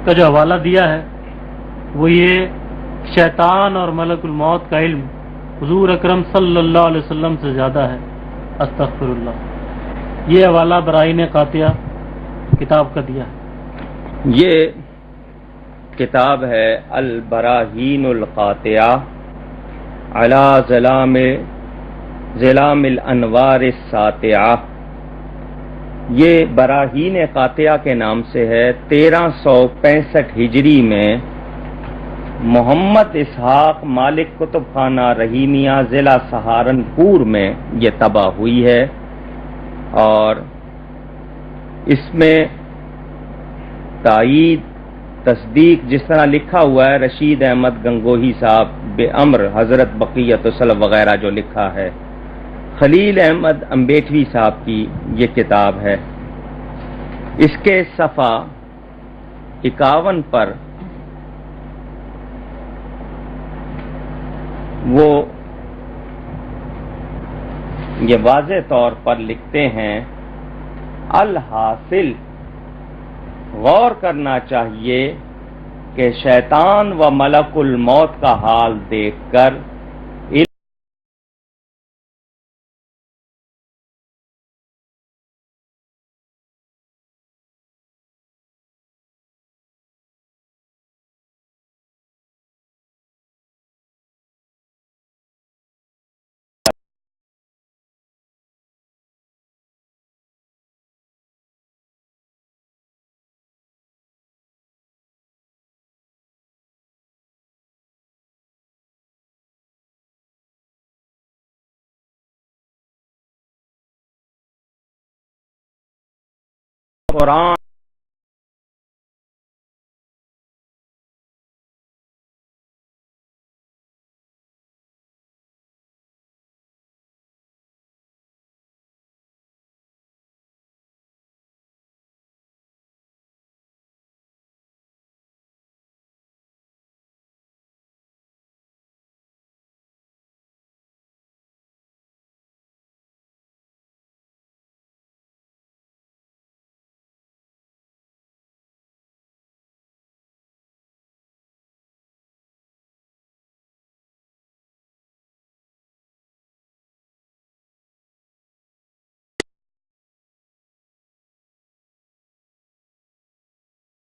का जो हवाला दिया है वो ये शैतान और मलकुल मौत का इल्म हुजूर अकरम सल्लल्लाहु अलैहि वसल्लम से ज्यादा है। अस्तगफिरुल्लाह। ये हवाला बराइन कातिया किताब का दिया है। ये किताब है अल बराहीनुल कातिया अला ज़िलामिल अनवार सातिया। ये बराहीन कातिया के नाम से है। 1365 हिजरी में मोहम्मद इसहाक मालिक कुतुब खाना रहीमिया जिला सहारनपुर में ये तबाह हुई है। और इसमें तायीद तस्दीक जिस तरह लिखा हुआ है रशीद अहमद गंगोही साहब बेअम्र हजरत बक़ियत सल्लल्लाहु वगैरह जो लिखा है, खलील अहमद अम्बेठवी साहब की ये किताब है। इसके सफ़ा 51 पर वो ये वाज़े तौर पर लिखते हैं, अल हासिल गौर करना चाहिए कि शैतान व मलकुल मौत का हाल देखकर कुरान